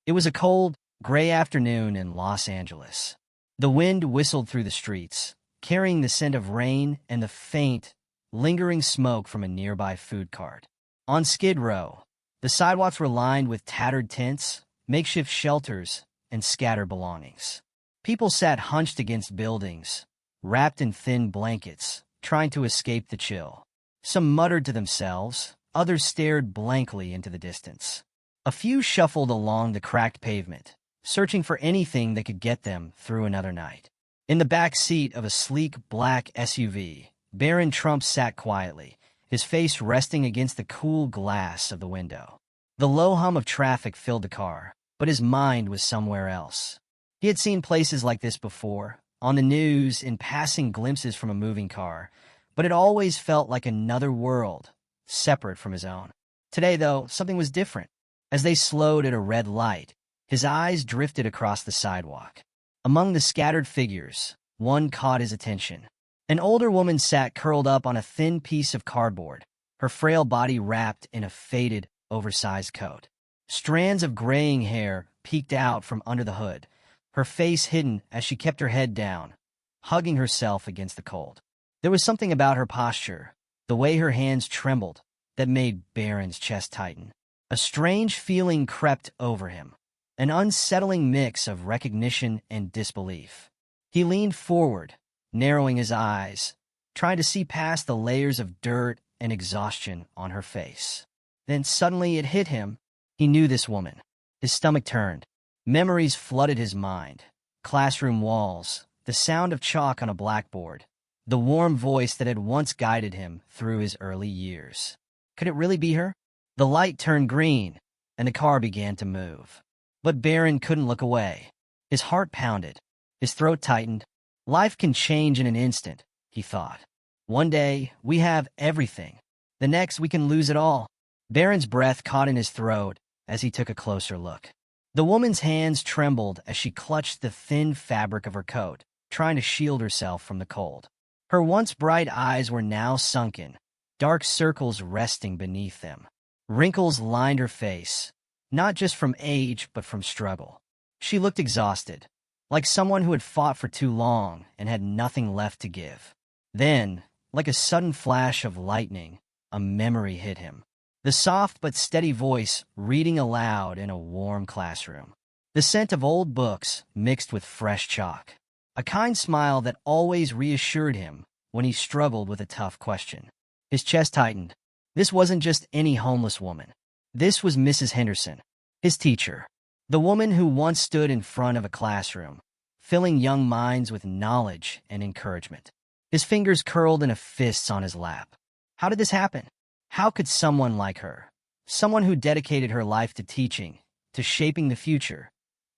It was a cold, gray afternoon in Los Angeles. The wind whistled through the streets, carrying the scent of rain and the faint, lingering smoke from a nearby food cart. On Skid Row, the sidewalks were lined with tattered tents, makeshift shelters, and scattered belongings. People sat hunched against buildings, wrapped in thin blankets, trying to escape the chill. Some muttered to themselves, others stared blankly into the distance. A few shuffled along the cracked pavement, searching for anything that could get them through another night. In the back seat of a sleek black SUV, Barron Trump sat quietly, his face resting against the cool glass of the window. The low hum of traffic filled the car, but his mind was somewhere else. He had seen places like this before, on the news, in passing glimpses from a moving car, but it always felt like another world, separate from his own. Today, though, something was different. As they slowed at a red light, his eyes drifted across the sidewalk. Among the scattered figures, one caught his attention. An older woman sat curled up on a thin piece of cardboard, her frail body wrapped in a faded, oversized coat. Strands of graying hair peeked out from under the hood, her face hidden as she kept her head down, hugging herself against the cold. There was something about her posture, the way her hands trembled, that made Barron's chest tighten. A strange feeling crept over him, an unsettling mix of recognition and disbelief. He leaned forward, narrowing his eyes, trying to see past the layers of dirt and exhaustion on her face. Then suddenly it hit him. He knew this woman. His stomach turned. Memories flooded his mind. Classroom walls, the sound of chalk on a blackboard, the warm voice that had once guided him through his early years. Could it really be her? The light turned green, and the car began to move. But Barron couldn't look away. His heart pounded. His throat tightened. Life can change in an instant, he thought. One day, we have everything. The next, we can lose it all. Barron's breath caught in his throat as he took a closer look. The woman's hands trembled as she clutched the thin fabric of her coat, trying to shield herself from the cold. Her once bright eyes were now sunken, dark circles resting beneath them. Wrinkles lined her face, not just from age but from struggle. She looked exhausted, like someone who had fought for too long and had nothing left to give. Then, like a sudden flash of lightning, a memory hit him. The soft but steady voice reading aloud in a warm classroom. The scent of old books mixed with fresh chalk. A kind smile that always reassured him when he struggled with a tough question. His chest tightened. This wasn't just any homeless woman. This was Mrs. Henderson, his teacher. The woman who once stood in front of a classroom, filling young minds with knowledge and encouragement. His fingers curled into fists on his lap. How did this happen? How could someone like her, someone who dedicated her life to teaching, to shaping the future,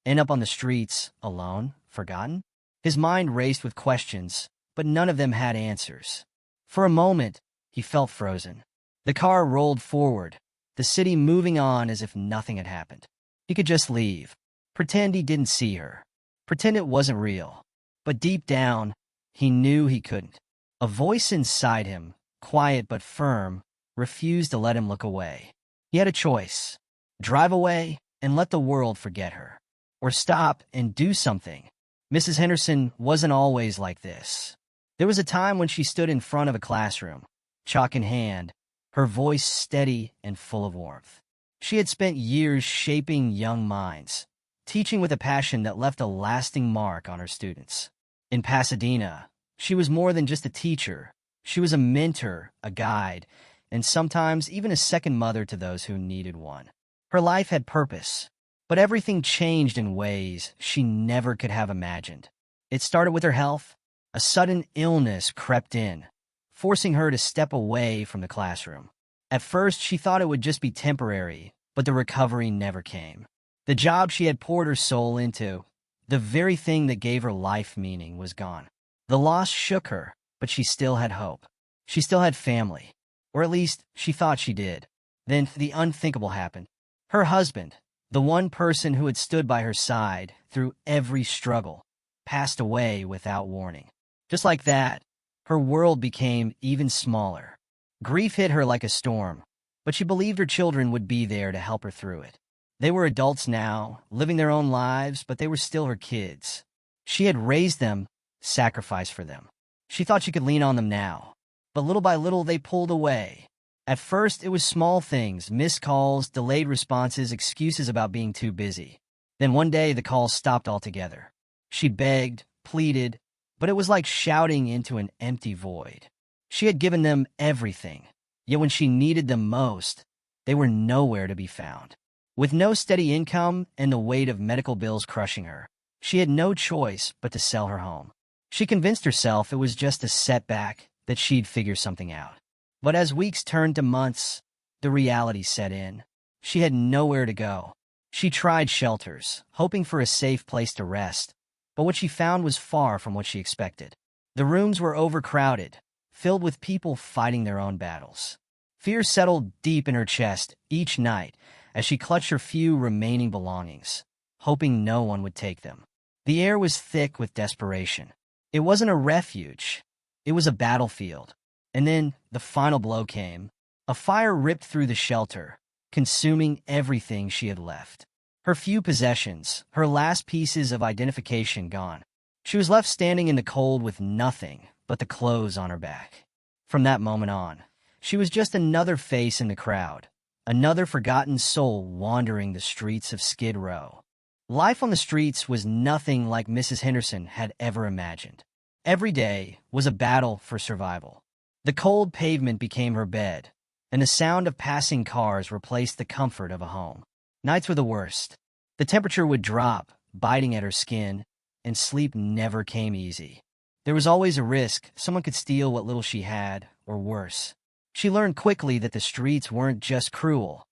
end up on the streets, alone, forgotten? His mind raced with questions, but none of them had answers. For a moment, he felt frozen. The car rolled forward, the city moving on as if nothing had happened. He could just leave, pretend he didn't see her, pretend it wasn't real. But deep down, he knew he couldn't. A voice inside him, quiet but firm, refused to let him look away. He had a choice: drive away and let the world forget her, or stop and do something. Mrs. Henderson wasn't always like this. There was a time when she stood in front of a classroom, chalk in hand, her voice steady and full of warmth. She had spent years shaping young minds, teaching with a passion that left a lasting mark on her students. In Pasadena, she was more than just a teacher. She was a mentor, a guide, and sometimes even a second mother to those who needed one. Her life had purpose, but everything changed in ways she never could have imagined. It started with her health. A sudden illness crept in, forcing her to step away from the classroom. At first, she thought it would just be temporary, but the recovery never came. The job she had poured her soul into, the very thing that gave her life meaning, was gone. The loss shook her, but she still had hope. She still had family, or at least she thought she did. Then the unthinkable happened. Her husband, the one person who had stood by her side through every struggle, passed away without warning. Just like that, her world became even smaller. Grief hit her like a storm, but she believed her children would be there to help her through it. They were adults now, living their own lives, but they were still her kids. She had raised them, sacrificed for them. She thought she could lean on them now. But little by little, they pulled away. At first, it was small things, missed calls, delayed responses, excuses about being too busy. Then one day, the calls stopped altogether. She begged, pleaded, but it was like shouting into an empty void. She had given them everything, yet when she needed them most, they were nowhere to be found. With no steady income and the weight of medical bills crushing her, she had no choice but to sell her home. She convinced herself it was just a setback, that she'd figure something out. But as weeks turned to months, the reality set in. She had nowhere to go. She tried shelters, hoping for a safe place to rest, but what she found was far from what she expected. The rooms were overcrowded, filled with people fighting their own battles. Fear settled deep in her chest each night as she clutched her few remaining belongings, hoping no one would take them. The air was thick with desperation. It wasn't a refuge. It was a battlefield. And then the final blow came. A fire ripped through the shelter, consuming everything she had left. Her few possessions, her last pieces of identification gone. She was left standing in the cold with nothing but the clothes on her back. From that moment on, she was just another face in the crowd, another forgotten soul wandering the streets of Skid Row. Life on the streets was nothing like Mrs. Henderson had ever imagined. Every day was a battle for survival. The cold pavement became her bed, and the sound of passing cars replaced the comfort of a home. Nights were the worst. The temperature would drop, biting at her skin, and sleep never came easy. There was always a risk someone could steal what little she had, or worse. She learned quickly that the streets weren't just cruel,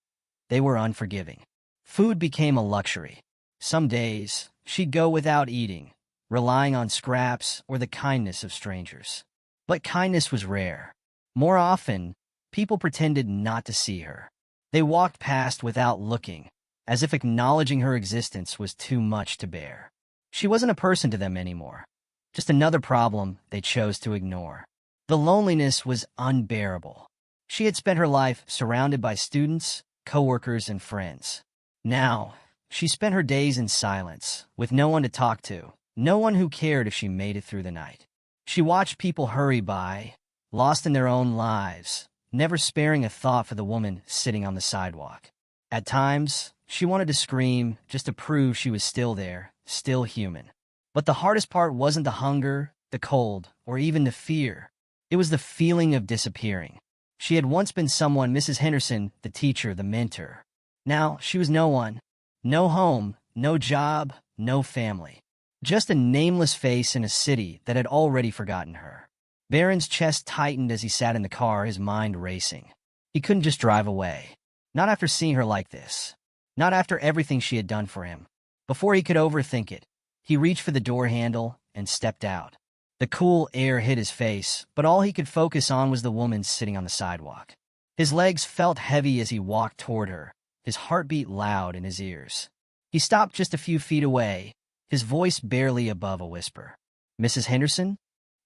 they were unforgiving. Food became a luxury. Some days, she'd go without eating, relying on scraps or the kindness of strangers. But kindness was rare. More often, people pretended not to see her. They walked past without looking, as if acknowledging her existence was too much to bear. She wasn't a person to them anymore, just another problem they chose to ignore. The loneliness was unbearable. She had spent her life surrounded by students, coworkers, and friends. Now, she spent her days in silence, with no one to talk to, no one who cared if she made it through the night. She watched people hurry by, lost in their own lives, never sparing a thought for the woman sitting on the sidewalk. At times, she wanted to scream just to prove she was still there, still human. But the hardest part wasn't the hunger, the cold, or even the fear. It was the feeling of disappearing. She had once been someone, Mrs. Henderson, the teacher, the mentor. Now, she was no one. No home, no job, no family. Just a nameless face in a city that had already forgotten her. Barron's chest tightened as he sat in the car, his mind racing. He couldn't just drive away. Not after seeing her like this. Not after everything she had done for him. Before he could overthink it, he reached for the door handle and stepped out. The cool air hit his face, but all he could focus on was the woman sitting on the sidewalk. His legs felt heavy as he walked toward her, his heartbeat loud in his ears. He stopped just a few feet away, his voice barely above a whisper. "Mrs. Henderson?"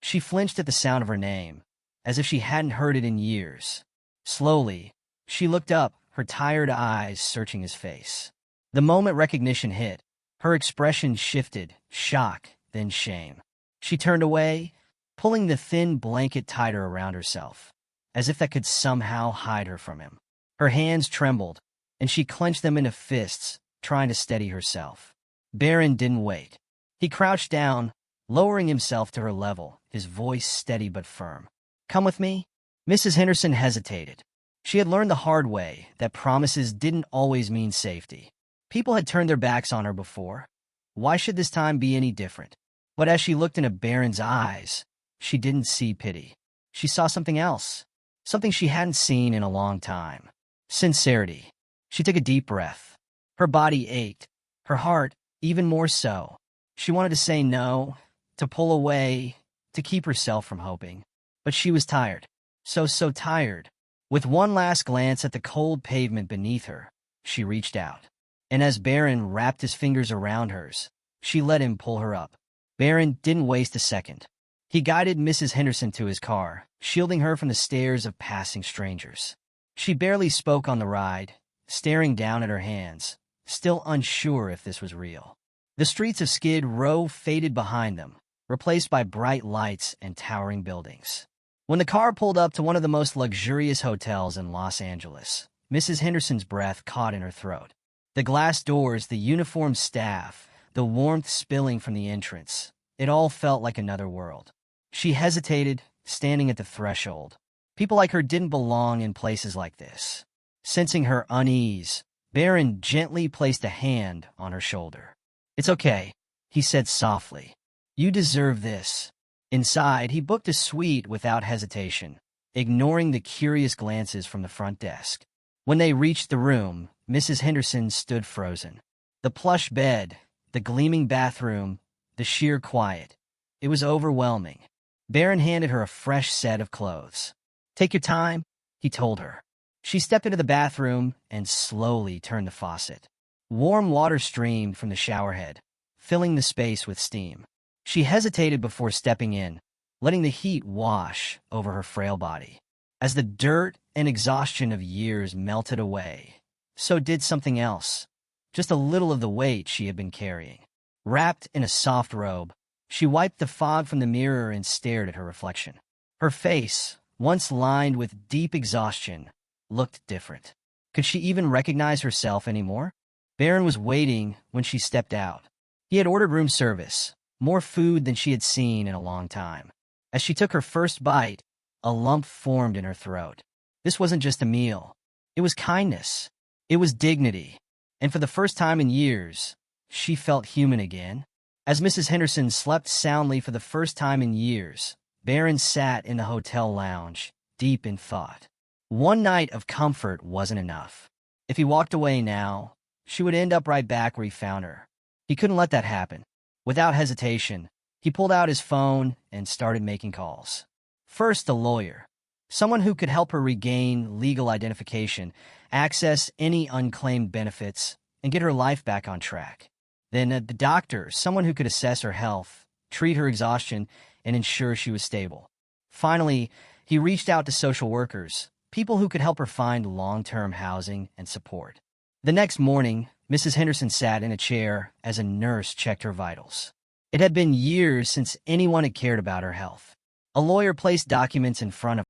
She flinched at the sound of her name, as if she hadn't heard it in years. Slowly, she looked up, her tired eyes searching his face. The moment recognition hit, her expression shifted, shock, then shame. She turned away, pulling the thin blanket tighter around herself, as if that could somehow hide her from him. Her hands trembled, and she clenched them into fists, trying to steady herself. Barron didn't wait. He crouched down, lowering himself to her level, his voice steady but firm. "Come with me?" Mrs. Henderson hesitated. She had learned the hard way that promises didn't always mean safety. People had turned their backs on her before. Why should this time be any different? But as she looked into Barron's eyes, she didn't see pity. She saw something else, something she hadn't seen in a long time. Sincerity. She took a deep breath. Her body ached, her heart even more so. She wanted to say no, to pull away, to keep herself from hoping. But she was tired. So tired. With one last glance at the cold pavement beneath her, she reached out. And as Barron wrapped his fingers around hers, she let him pull her up. Barron didn't waste a second. He guided Mrs. Henderson to his car, shielding her from the stares of passing strangers. She barely spoke on the ride, staring down at her hands, still unsure if this was real. The streets of Skid Row faded behind them, replaced by bright lights and towering buildings. When the car pulled up to one of the most luxurious hotels in Los Angeles, Mrs. Henderson's breath caught in her throat. The glass doors, the uniformed staff, the warmth spilling from the entrance, it all felt like another world. She hesitated, standing at the threshold. People like her didn't belong in places like this. Sensing her unease, Barron gently placed a hand on her shoulder. "It's okay," he said softly. "You deserve this." Inside, he booked a suite without hesitation, ignoring the curious glances from the front desk. When they reached the room, Mrs. Henderson stood frozen. The plush bed, the gleaming bathroom, the sheer quiet. It was overwhelming. Barron handed her a fresh set of clothes. "Take your time," he told her. She stepped into the bathroom and slowly turned the faucet. Warm water streamed from the showerhead, filling the space with steam. She hesitated before stepping in, letting the heat wash over her frail body. As the dirt and exhaustion of years melted away, so did something else, just a little of the weight she had been carrying. Wrapped in a soft robe, she wiped the fog from the mirror and stared at her reflection. Her face, once lined with deep exhaustion, looked different. Could she even recognize herself anymore? Barron was waiting when she stepped out. He had ordered room service, more food than she had seen in a long time. As she took her first bite, a lump formed in her throat. This wasn't just a meal. It was kindness. It was dignity. And for the first time in years, she felt human again. As Mrs. Henderson slept soundly for the first time in years, Barron sat in the hotel lounge, deep in thought. One night of comfort wasn't enough. If he walked away now, she would end up right back where he found her. He couldn't let that happen. Without hesitation, he pulled out his phone and started making calls. First, a lawyer, someone who could help her regain legal identification, access any unclaimed benefits, and get her life back on track. Then the doctor, someone who could assess her health, treat her exhaustion, and ensure she was stable. Finally, he reached out to social workers, people who could help her find long-term housing and support. The next morning, Mrs. Henderson sat in a chair as a nurse checked her vitals. It had been years since anyone had cared about her health. A lawyer placed documents in front of